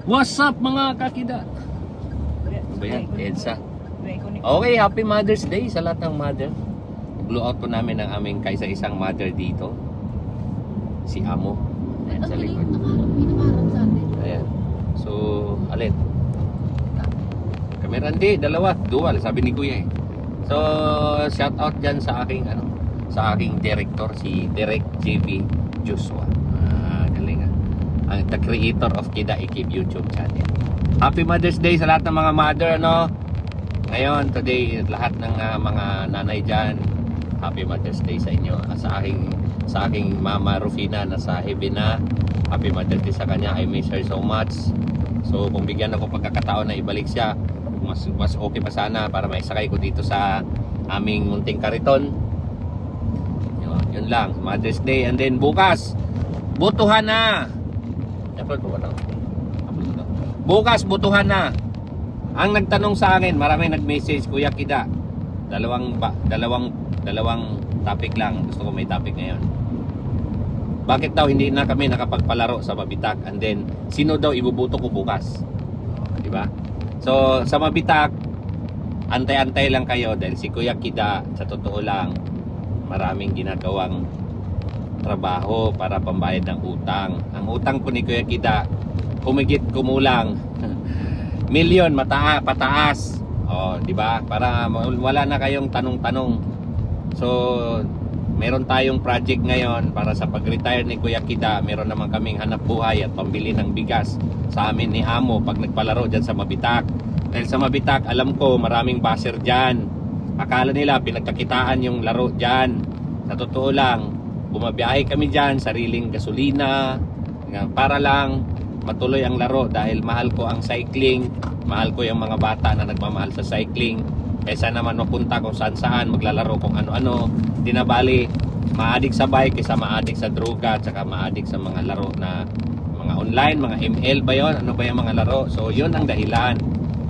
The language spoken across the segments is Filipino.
What's up mga kakida? Ano ba yan? EDSA. Okay, happy Mother's Day sa lahat ng mother. Blow out po namin ang aming kaisa-isang mother dito. Si Amo. Ayan sa likod. Ayan. So, alin? Kamerandi, dalawa, dual, sabi ni Kuya eh. So, shout out dyan sa aking sa aking director, si Direk JV Joshua. Galing ah. Ang the creator of Kida Ikib YouTube channel. Happy Mother's Day sa lahat ng mga mother, no? Ngayon, today, lahat ng mga nanay dyan, Happy Mother's Day sa inyo. Sa aking mama Rufina na sa heaven na, Happy Mother's Day sa kanya. I miss her so much. So, kung bigyan ako pagkakataon na ibalik siya, mas okay pa sana para maisakay ko dito sa aming munting kariton. Yun lang, Mother's Day. And then bukas, butuhan na. Bukas, butuhan na. Ang nagtanong sa akin, maraming nag-message, Kuya Kida, dalawang topic lang. Gusto ko may topic ngayon. Bakit daw hindi na kami nakapagpalaro sa Mabitak? And then, sino daw ibubuto ko bukas? Diba? So, sa Mabitak, antay-antay lang kayo dahil si Kuya Kida, sa totoo lang, maraming ginagawang trabaho para pambayad ng utang. Ang utang ko ni Kuya Kida, kumulang milyon pataas. Di ba? Para wala na kayong tanong-tanong. So, meron tayong project ngayon para sa pag-retire ni Kuya Kida. Meron naman kaming hanap buhay at pambili ng bigas sa amin ni Amo pag nagpalaro dyan sa Mabitak. Dahil sa Mabitak, alam ko maraming baser dyan. Akala nila pinagkakitaan yung laro dyan. Sa totoo lang, bumabiyahe kami dyan, sariling gasolina, para lang matuloy ang laro dahil mahal ko ang cycling, mahal ko yung mga bata na nagmamahal sa cycling. Kaysa naman mapunta kung saan-saan, maglalaro kung ano-ano, di na bali maadik sa bike kaysa maadik sa droga, tsaka maadik sa mga laro na mga online, mga ML ba yun? Ano ba yung mga laro? So yun ang dahilan.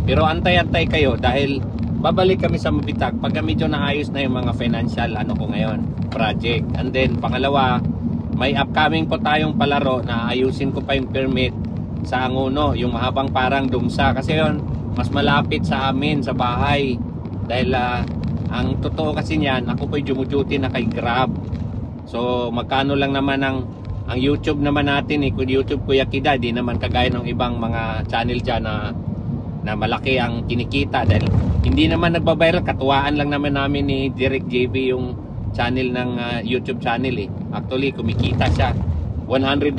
Pero antay-antay kayo dahil babalik kami sa Mabitak pagka medyo naayos na yung mga financial ko ngayon, project. And then pangalawa, may upcoming po tayong palaro na ayusin ko pa yung permit sa Anguno, yung mahabang parang Dumsa, kasi yun mas malapit sa amin sa bahay. Dahil ang totoo kasi niyan, ako po'y dumuduty na kay Grab. So magkano lang naman ang YouTube naman natin YouTube Kuya Kida, di naman kagaya ng ibang mga channel dyan na malaki ang kinikita dahil hindi naman nagbabiral. Katuwaan lang naman namin ni Direk JB yung channel ng YouTube channel eh. Actually kumikita siya $100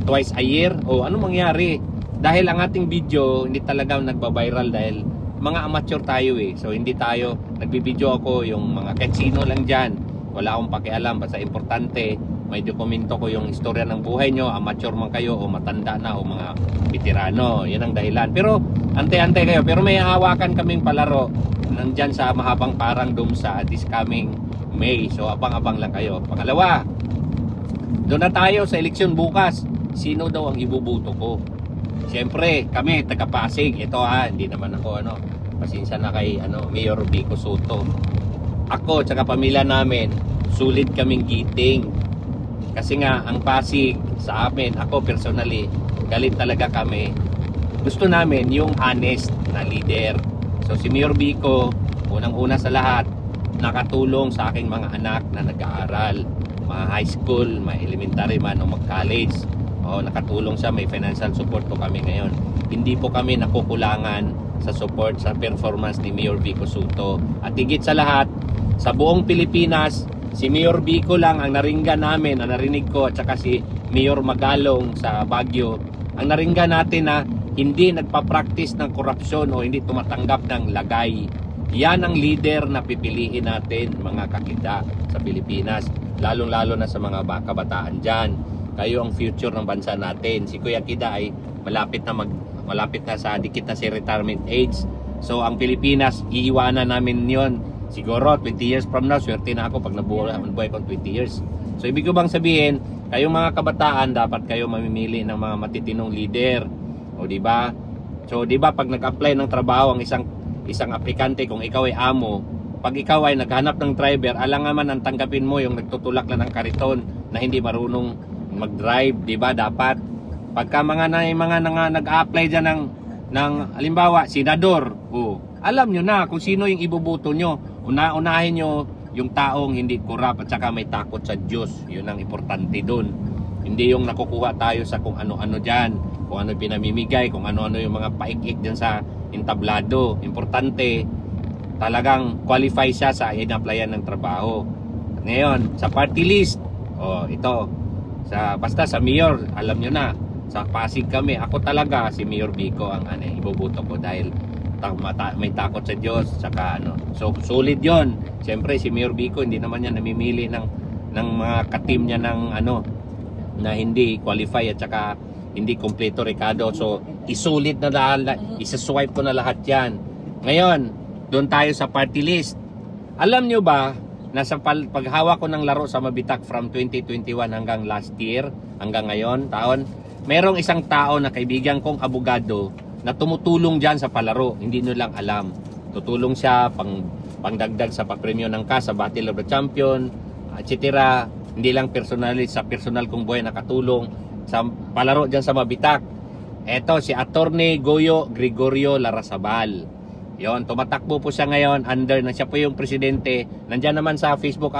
twice a year. Ano mangyari? Dahil ang ating video hindi talaga nagbabiral dahil mga amateur tayo eh. So hindi tayo nagbibideo ako yung mga katsino lang dyan. Wala akong pakialam, basta importante may dokumento ko yung istorya ng buhay nyo, amateur man kayo o matanda na o mga veterano. Yan ang dahilan. Pero antay-antay kayo. Pero may hawakan kaming palaro nandyan sa mahabang parang Dumsa this coming May. So abang-abang lang kayo. Pangalawa, doon na tayo sa eleksyon bukas. Sino daw ang ibubuto ko? Siyempre, kami taga-Pasig. Ito hindi naman ako pasensya na kay Mayor Vico Soto. Ako tsaka pamilya namin, sulit kaming giting. Kasi nga ang Pasig sa amin, ako personally, galit talaga kami. Gusto namin yung honest na leader. So si Mayor Vico, unang-una sa lahat, nakatulong sa aking mga anak na nag-aaral, mga high school, mga elementary man o mag-college. Nakatulong siya, may financial support po kami ngayon. Hindi po kami nakukulangan sa support sa performance ni Mayor Vico Soto. At higit sa lahat, sa buong Pilipinas, si Mayor Vico lang ang naringgan namin, ang narinig ko, at saka si Mayor Magalong sa Baguio, ang naringgan natin na hindi nagpa-practice ng korupsyon o hindi tumatanggap ng lagay. Yan ang leader na pipiliin natin, mga kakida, sa Pilipinas. Lalong-lalo na sa mga kabataan dyan. Kayo ang future ng bansa natin. Si Kuya Kida ay malapit na sa dikit na si retirement age. So ang Pilipinas, iiwanan namin yon. Siguro 20 years from now, swerte na ako pag nabuhay ko 20 years. So ibig ko bang sabihin, kayong mga kabataan, dapat kayo mamimili ng mga matitinong leader. Di ba? So di ba pag nag-apply ng trabaho ang isang aplikante, kung ikaw ay amo, pag ikaw ay naghanap ng driver, alangan man ang tanggapin mo yung nagtutulak lang ng kariton na hindi marunong mag-drive, di ba? Dapat Pagka mga nag-a-apply dyan ng halimbawa, senador, alam nyo na kung sino yung ibubuto nyo. Unahin nyo yung taong hindi kurap at saka may takot sa Diyos. Yun ang importante dun. Hindi yung nakukuha tayo sa kung ano-ano dyan, kung ano pinamimigay, kung ano-ano yung mga paik-ik dyan sa entablado. Importante, talagang qualify siya sa in-applyan ng trabaho. Ngayon, sa party list, ito, basta sa mayor, alam nyo na, sa Pasig kami, ako talaga si Mayor Vico ang iboboto ko dahil may takot sa Diyos, saka so solid yon. Siyempre si Mayor Vico hindi naman niya namimili ng mga ka-team niya na hindi qualify at saka hindi kompleto Ricardo. So isulit na isa-swipe ko na lahat yan. Ngayon, doon tayo sa party list. Alam nyo ba na sa paghawak ko ng laro sa Mabitak from 2021 hanggang last year, hanggang ngayon, merong isang tao na kaibigan kong abogado na tumutulong dyan sa palaro. Hindi nyo lang alam. Tutulong siya pangdagdag sa papremyo ng sa Battle of the Champion, etc. Hindi lang sa personal kong buhay nakatulong sa palaro dyan sa Mabitak. Eto, si Attorney Goyo Gregorio Larrazabal. Yon, tumatakbo po siya ngayon under na siya po yung presidente. Nandiyan naman sa Facebook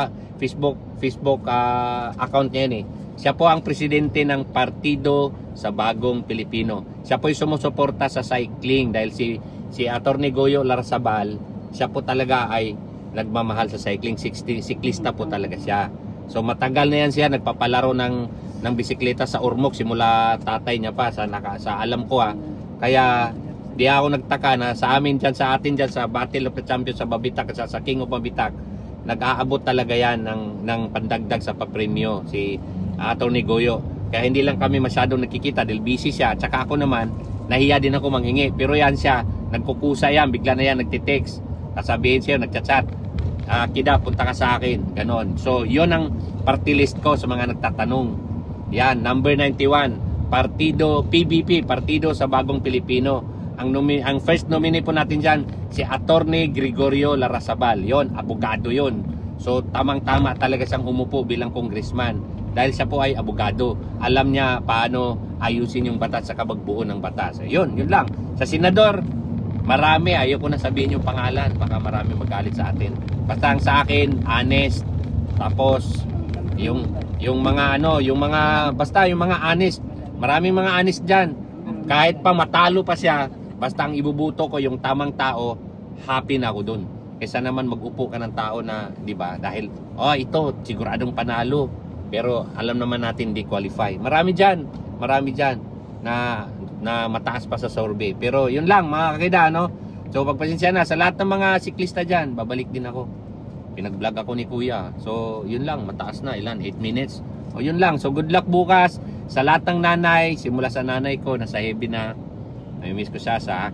account niya yun. Siya po ang presidente ng Partido sa Bagong Pilipino. Siya po yung sumusuporta sa cycling dahil si Attorney Goyo Larrazabal, siya po talaga ay nagmamahal sa cycling. Siklista po talaga siya. So matagal na yan siya nagpapalaro ng bisikleta sa Ormoc simula tatay niya pa sa alam ko Kaya di ako nagtaka na sa atin dyan sa Battle of the Champions sa Mabitak at sa King of Mabitak, nag-aabot talaga yan ng pandagdag sa papremyo si Attorney Goyo. Kaya hindi lang kami masyadong nakikita dahil busy siya. At saka ako naman, nahiya din ako manghingi. Pero yan siya, nagkukusa yan, bigla na yan nagtitext. Sasabihin siya, nagchat-chat. Kida, punta ka sa akin. Ganon. So, yun ang party list ko sa mga nagtatanong. Yan, number 91. Partido PBP, Partido sa Bagong Pilipino. Ang first nominee po natin dyan, si Attorney Gregorio Larrazabal. Yon, abogado yon. So, tamang-tama talaga siyang umupo bilang congressman. Dahil siya po ay abogado. Alam niya paano ayusin yung batas sa kabagbuo ng batas. Yun lang. Sa senador, marami. Ayoko na sabihin yung pangalan. Baka marami magalit sa atin. Basta ang sa akin, honest. Tapos, yung mga basta yung mga honest. Maraming mga honest dyan. Kahit pa matalo pa siya, basta ang ibubuto ko yung tamang tao, happy na ako dun. Kaysa naman mag-upo ka ng tao na, di ba? Dahil, ito, siguradong panalo. Pero alam naman natin di qualify. Marami dyan na mataas pa sa survey. Pero yun lang mga kakida, So pagpasensya na sa lahat ng mga siklista dyan, babalik din ako. Pinag-vlog ako ni Kuya. So yun lang, mataas na, 8 minutes. Yun lang. So good luck bukas sa lahat ng nanay, simula sa nanay ko, nasa heavy na. Nami-miss ko siya sa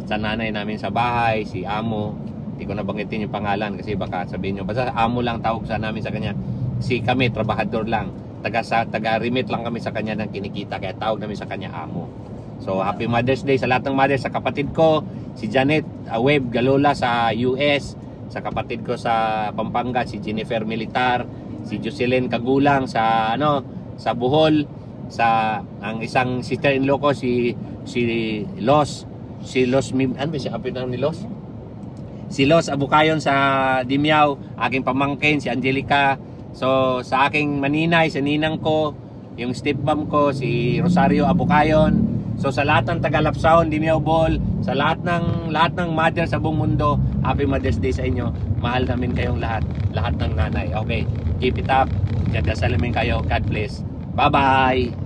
nanay namin sa bahay, si Amo. Hindi ko nabanggitin yung pangalan kasi baka sabihin nyo, basta Amo lang tawag sa namin sa kanya. Kami, trabahador lang. Taga-remit lang kami sa kanya ng kinikita. Kaya tawag namin sa kanya Amo. So, Happy Mother's Day sa lahat ng mothers. Sa kapatid ko, si Janet Webb Galola sa US. Sa kapatid ko sa Pampanga, si Jennifer Militar. Si Jocelyn Kagulang sa Bohol. Ang isang sister-in-law ko, si Los. Si Los Abukayon sa Dimiao. Aking pamangkin, si Angelica. So sa aking maninay, sa ninang ko, yung stepmom ko, si Rosario Abukayon. So sa lahat ng taga-Lapsaon, Dimiao Bohol, sa lahat ng mother sa buong mundo, Happy Mother's Day sa inyo. Mahal namin kayong lahat ng nanay. Okay, keep it up. Salamin kayo. God bless. Bye-bye.